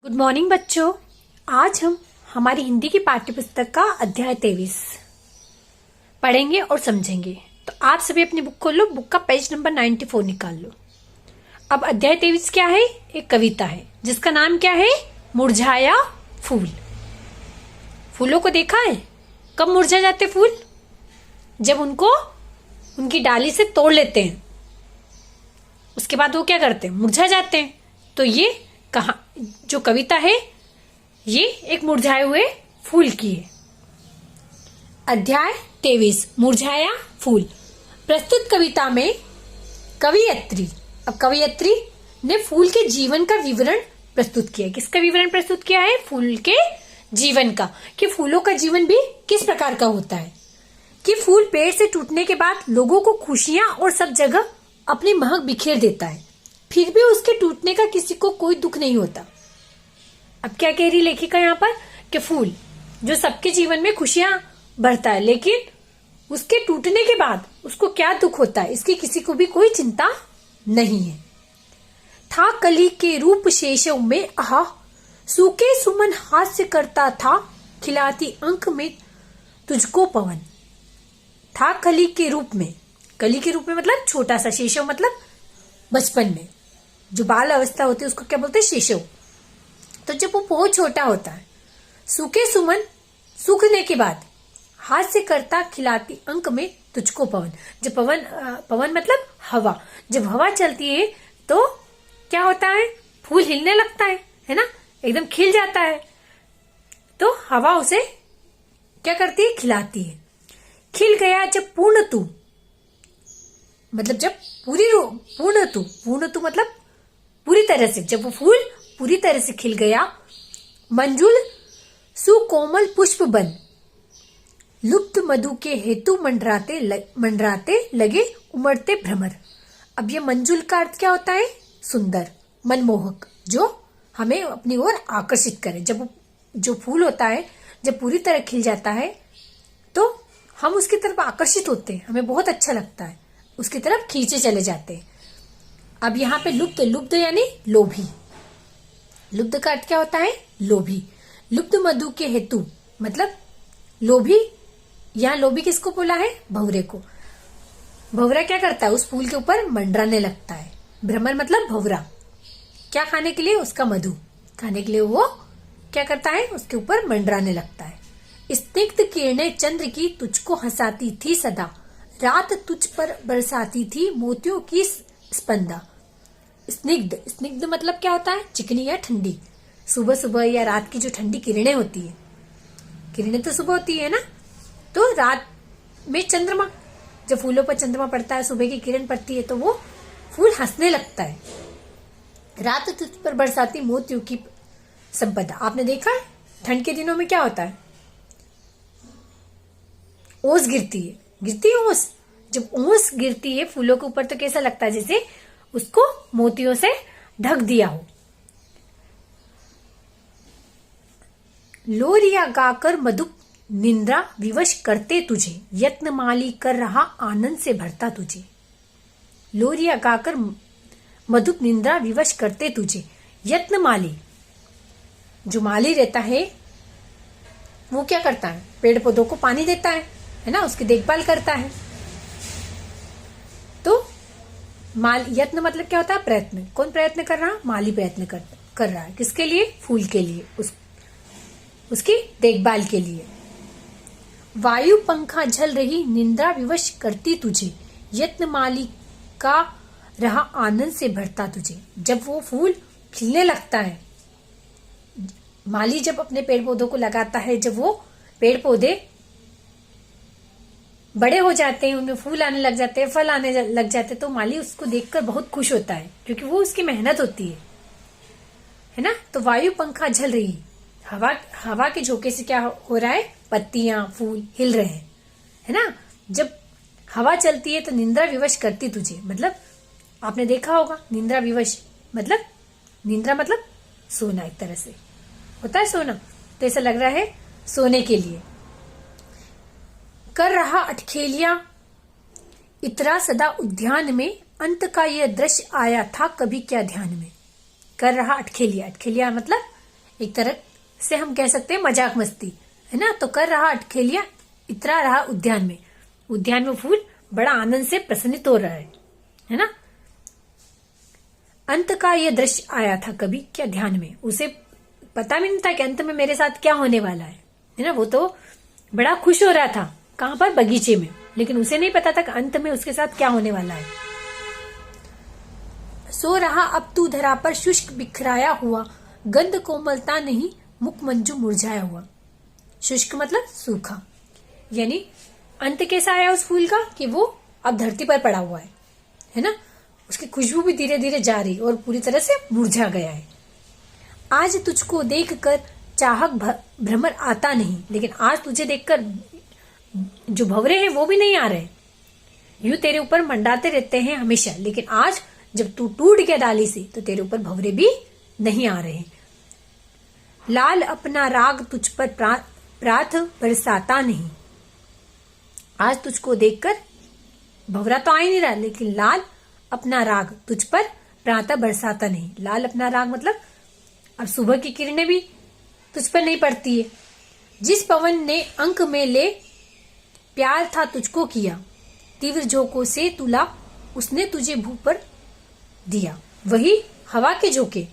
Good morning बच्चों। आज हम हमारी हिंदी की पाठ्य पुस्तक का अध्याय 23 पढ़ेंगे और समझेंगे। तो आप सभी अपनी बुक खोल लो, बुक का पेज नंबर 94 निकाल लो। अब अध्याय 23 क्या है? एक कविता है जिसका नाम क्या है? मुरझाया फूल। फूलों को देखा है कब मुरझा जाते फूल? जब उनको उनकी डाली से तोड़ लेते हैं, उसके बाद वो क्या करते हैं? मुरझा जाते हैं। तो ये जो कविता है ये एक मुरझाए हुए फूल की है। अध्याय 23 मुरझाया फूल। प्रस्तुत कविता में कवियत्री ने फूल के जीवन का विवरण प्रस्तुत किया। किसका विवरण प्रस्तुत किया है? फूल के जीवन का, कि फूलों का जीवन भी किस प्रकार का होता है। कि फूल पेड़ से टूटने के बाद लोगों को खुशियां और सब जगह अपनी महक बिखेर देता है, फिर भी उसके टूटने का किसी को कोई दुख नहीं होता। अब क्या कह रही लेखिका यहाँ पर? कि फूल जो सबके जीवन में खुशियां भरता है, लेकिन उसके टूटने के बाद उसको क्या दुख होता है, इसकी किसी को भी कोई चिंता नहीं है। था कली के रूप शेषव में आहा, सूखे सुमन हास्य करता था, खिलाती अंक में तुझको पवन। था कली के रूप में मतलब छोटा सा, शेषव मतलब बचपन में जो बाल अवस्था होती है उसको क्या बोलते हैं? शेषव। तो जब वो बहुत छोटा होता है, सूखे सुमन सूखने के बाद हास्य करता, खिलाती अंक में तुझको पवन। जब पवन मतलब हवा, जब हवा चलती है तो क्या होता है? फूल हिलने लगता है ना, एकदम खिल जाता है। तो हवा उसे क्या करती है? खिलाती है। खिल गया जब पूर्ण तू, मतलब जब पूर्ण तू मतलब पूरी तरह से, जब वो फूल पूरी तरह से खिल गया। मंजुल सुकोमल पुष्प बन, लुप्त मधु के हेतु मंडराते लगे उमड़ते भ्रमर। अब ये मंजुल का अर्थ क्या होता है? सुंदर, मनमोहक, जो हमें अपनी ओर आकर्षित करे। जब जो फूल होता है जब पूरी तरह खिल जाता है तो हम उसकी तरफ आकर्षित होते हैं, हमें बहुत अच्छा लगता है, उसकी तरफ खींचे चले जाते हैं। अब यहाँ पे लुप्त यानी लोभी। लुप्त का अर्थ क्या होता है? लोभी। लुप्त मधु के हेतु मतलब लोभी। यहाँ लोभी किसको बोला है? भंवरे को। भंवरा क्या करता है? उस फूल के ऊपर मंडराने लगता है। भ्रमर मतलब भंवरा। क्या खाने के लिए? उसका मधु खाने के लिए वो क्या करता है? उसके ऊपर मंडराने लगता है। स्निग्ध किरणें चंद्र की तुझको हंसाती थी सदा, रात तुझ पर बरसाती थी मोतियों की स्पंदा। स्निग्ध मतलब क्या होता है? चिकनी या ठंडी। सुबह सुबह या रात की जो ठंडी किरणें होती है, किरणें तो सुबह होती है ना, तो रात में चंद्रमा, जब फूलों पर चंद्रमा पड़ता है, सुबह की किरण पड़ती है तो वो फूल हंसने लगता है। रात तुझ पर बरसाती मोतियों की संपदा। आपने देखा है ठंड के दिनों में क्या होता है? ओस गिरती है ओस। जब ओस गिरती है फूलों के ऊपर तो कैसा लगता है? जैसे उसको मोतियों से ढक दिया हो। लोरिया गाकर मधुप निंद्रा विवश करते तुझे, यत्न माली कर रहा आनंद से भरता तुझे। लोरिया गाकर मधुप निंद्रा विवश करते तुझे, यत्न माली, जो माली रहता है वो क्या करता है? पेड़ पौधों को पानी देता है ना, उसकी देखभाल करता है। तो यत्न मतलब क्या होता है? प्रयत्न। कौन प्रयत्न कर रहा? माली प्रयत्न कर रहा है। किसके लिए? फूल के लिए, उसकी देखभाल के लिए। वायु पंखा झल रही निंद्रा विवश करती तुझे, यत्न माली का रहा आनंद से भरता तुझे। जब वो फूल खिलने लगता है, माली जब अपने पेड़ पौधों को लगाता है, जब वो पेड़ पौधे बड़े हो जाते हैं, उनमें फूल आने लग जाते हैं, फल आने लग जाते हैं, तो माली उसको देखकर बहुत खुश होता है, क्योंकि वो उसकी मेहनत होती है ना। तो वायु पंखा झल रही, हवा के झोंके से क्या हो रहा है? पत्तियां, फूल हिल रहे हैं, है ना। जब हवा चलती है तो निंद्रा विवश करती तुझे, मतलब आपने देखा होगा निंद्रा विवश मतलब, निंद्रा मतलब सोना, एक तरह से होता है सोना, तो ऐसा लग रहा है सोने के लिए। कर रहा अटखेलिया इतरा सदा उद्यान में, अंत का यह दृश्य आया था कभी क्या ध्यान में। कर रहा अटखेलिया, अटखेलिया मतलब एक तरह से हम कह सकते हैं मजाक मस्ती, है ना। तो कर रहा अटखेलियां इतरा रहा उद्यान में। उद्यान में फूल बड़ा आनंद से प्रसन्नित हो रहा है ना। अंत का यह दृश्य आया था कभी क्या ध्यान में, उसे पता भी नहीं था कि अंत में मेरे साथ क्या होने वाला है ना। वो तो बड़ा खुश हो रहा था, कहां पर, बगीचे में, लेकिन उसे नहीं पता था कि अंत में उसके साथ क्या होने वाला है। सो रहा अब तू धरा पर शुष्क बिखराया हुआ, गंध कोमलता नहीं मुख मंजू मुरझाया हुआ। शुष्क मतलब सूखा, यानी अंत कैसा आया उस फूल का कि वो अब धरती पर पड़ा हुआ है ना। उसकी खुशबू भी धीरे धीरे जा रही और पूरी तरह से मुरझा गया है। आज तुझको देखकर चाहक भ्रमर आता नहीं, लेकिन आज तुझे देखकर जो भंवरे हैं वो भी नहीं आ रहे। यूं तेरे ऊपर मंडाते रहते हैं हमेशा, लेकिन आज जब तू टूट गया डाली से तो तेरे ऊपर भंवरे भी नहीं आ रहे। लाल अपना राग तुझ पर प्राथ बरसाता नहीं। आज तुझको देखकर भंवरा तो आ ही नहीं रहा, लेकिन लाल अपना राग तुझ पर प्रातः बरसाता नहीं। लाल अपना राग मतलब अब सुबह की किरणें भी तुझ पर नहीं पड़ती है। जिस पवन ने अंक में ले प्यार था तुझको किया, तीव्र झोंकों से तुला उसने तुझे भू पर दिया। वही हवा के झोंके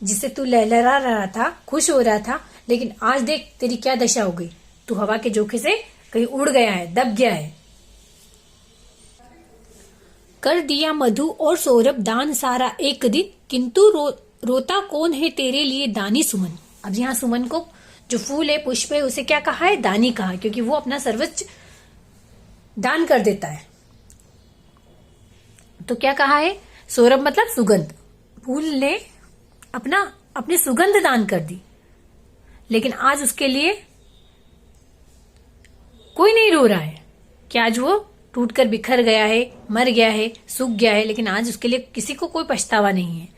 जिससे तू लहलहा रहा था, खुश हो रहा था, लेकिन आज देख तेरी क्या दशा हो गई। तू हवा के झोंके से कहीं उड़ गया है, दब गया है। कर दिया मधु और सौरभ दान सारा एक दिन, किंतु रोता कौन है तेरे लिए दानी सुमन। अब यहाँ सुमन को जो फूल है, पुष्प है, उसे क्या कहा है, दानी कहा, क्योंकि वो अपना सर्वोच्च दान कर देता है। तो क्या कहा है, सौरभ मतलब सुगंध। फूल ने अपनी सुगंध दान कर दी, लेकिन आज उसके लिए कोई नहीं रो रहा है कि आज वो टूटकर बिखर गया है, मर गया है, सूख गया है, लेकिन आज उसके लिए किसी को कोई पछतावा नहीं है।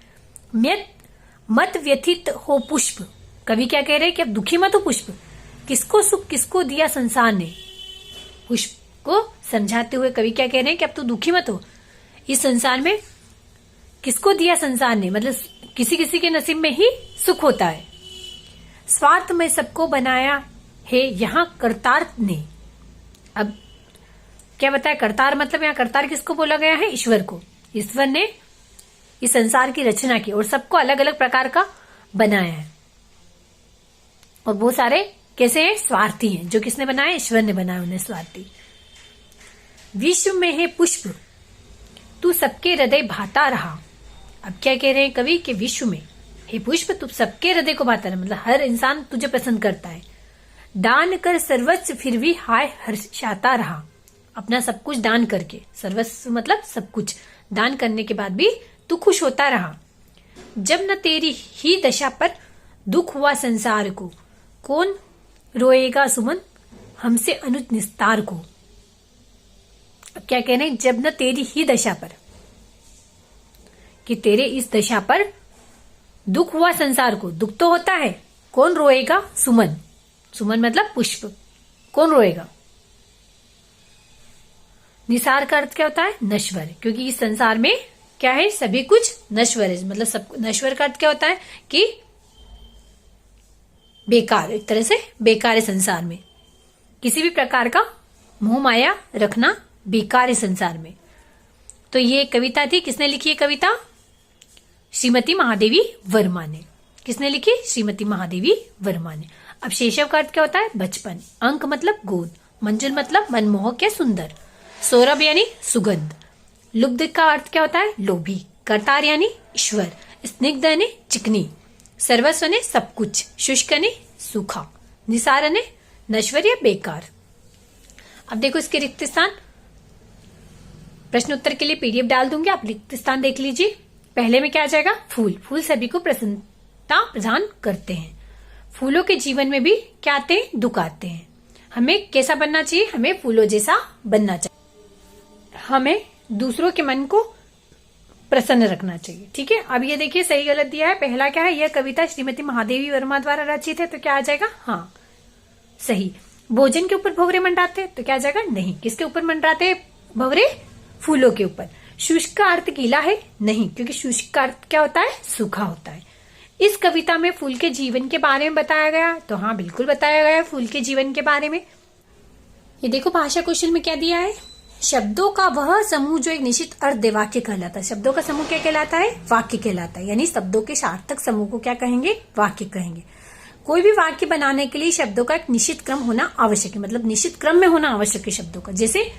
मत व्यथित हो पुष्प। कवि क्या कह रहे हैं कि अब दुखी मत हो पुष्प। किसको सुख किसको दिया संसार ने। पुष्प को समझाते हुए कवि क्या कह रहे हैं कि अब तो दुखी मत हो। इस संसार में किसको दिया संसार ने, मतलब किसी किसी के नसीब में ही सुख होता है। स्वार्थ में सबको बनाया है यहाँ करतार ने। अब क्या बताया, करतार मतलब यहाँ करतार किसको बोला गया है, ईश्वर को। ईश्वर ने इस संसार की रचना की और सबको अलग अलग प्रकार का बनाया है। और बहुत सारे कैसे हैं, स्वार्थी हैं। जो किसने बनाया, ईश्वर ने बनाया उन्हें स्वार्थी। विश्व में है पुष्प तू सबके हृदय भाता रहा। अब क्या कह रहे हैं कवि कि विश्व में हे पुष्प तू सबके हृदय को भाता रहा, मतलब हर इंसान तुझे पसंद करता है। दान कर सर्वस्व फिर भी हाय हर्षाता रहा। अपना सब कुछ दान करके, सर्वस्व मतलब सब कुछ दान करने के बाद भी तू खुश होता रहा। जब न तेरी ही दशा पर दुख हुआ संसार को, कौन रोएगा सुमन हमसे अनुज निस्तार को। अब क्या कह रहे हैं, जब न तेरी ही दशा पर, कि तेरे इस दशा पर दुख हुआ संसार को, दुख तो होता है, कौन रोएगा सुमन। सुमन मतलब पुष्प, कौन रोएगा। निसार का अर्थ क्या होता है, नश्वर, क्योंकि इस संसार में क्या है, सभी कुछ नश्वर है, मतलब सब। नश्वर का अर्थ क्या होता है कि बेकार, एक तरह से बेकार है संसार में। किसी भी प्रकार का मोह माया रखना बेकार है संसार में। तो ये कविता थी, किसने लिखी है कविता, श्रीमती महादेवी वर्मा ने। किसने लिखी, श्रीमती महादेवी वर्मा ने। अब शेषव का अर्थ क्या होता है, बचपन। अंक मतलब गोद। मंजुल मतलब मनमोहक या सुंदर। सौरभ यानी सुगंध। लुब्ध का अर्थ क्या होता है, लोभी। करतार यानी ईश्वर। स्निग्ध यानी चिकनी। सर्वस्व ने सब कुछ। शुष्क ने सूखा। निसार ने नश्वर या बेकार। अब देखो इसके रिक्त स्थान, प्रश्न उत्तर के लिए पीडीएफ डाल दूंगी, आप रिक्त स्थान देख लीजिए। पहले में क्या आ जाएगा, फूल। फूल सभी को प्रसन्नता प्रदान करते हैं। फूलों के जीवन में भी क्या आते हैं, दुख आते हैं। हमें कैसा बनना चाहिए, हमें फूलों जैसा बनना चाहिए। हमें दूसरों के मन को प्रसन्न रखना चाहिए। ठीक है, अब ये देखिए सही गलत दिया है। पहला क्या है, यह कविता श्रीमती महादेवी वर्मा द्वारा रचित है, तो क्या आ जाएगा, हाँ सही। भोजन के ऊपर भंवरे मंडराते, तो क्या आ जाएगा, नहीं। किसके ऊपर मंडराते भंवरे, फूलों के ऊपर। शुष्क का अर्थ गीला है, नहीं, क्योंकि शुष्क का अर्थ क्या होता है, सूखा होता है। इस कविता में फूल के जीवन के बारे में बताया गया, तो हाँ बिल्कुल बताया गया है फूल के जीवन के बारे में। ये देखो भाषा कौशल में क्या दिया है, शब्दों का वह समूह जो एक निश्चित अर्थ दे वाक्य कहलाता है। शब्दों का समूह क्या कहलाता है, वाक्य कहलाता है। यानी शब्दों के सार्थक समूह को क्या कहेंगे, वाक्य कहेंगे। कोई भी वाक्य बनाने के लिए शब्दों का एक निश्चित क्रम होना आवश्यक है, मतलब निश्चित क्रम में होना आवश्यक है शब्दों का। जैसे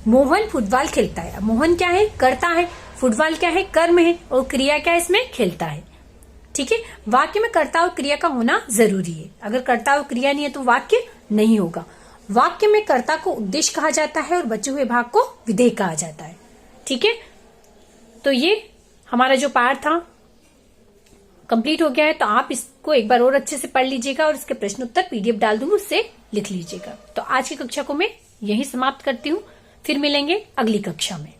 मोहन फुटबॉल खेलता है, अब मोहन क्या है, करता है, फुटबॉल क्या है, कर्म है, और क्रिया क्या है, इसमें खेलता है। ठीक है, वाक्य में कर्ता और क्रिया का होना जरूरी है। अगर कर्ता और क्रिया नहीं है तो वाक्य नहीं होगा। वाक्य में कर्ता को उद्देश्य कहा जाता है और बचे हुए भाग को विधेय कहा जाता है। ठीक है, तो ये हमारा जो पार्ट था कंप्लीट हो गया है। तो आप इसको एक बार और अच्छे से पढ़ लीजिएगा और इसके प्रश्न उत्तर PDF डाल दूंगी, उससे लिख लीजिएगा। तो आज की कक्षा को मैं यही समाप्त करती हूँ, फिर मिलेंगे अगली कक्षा में।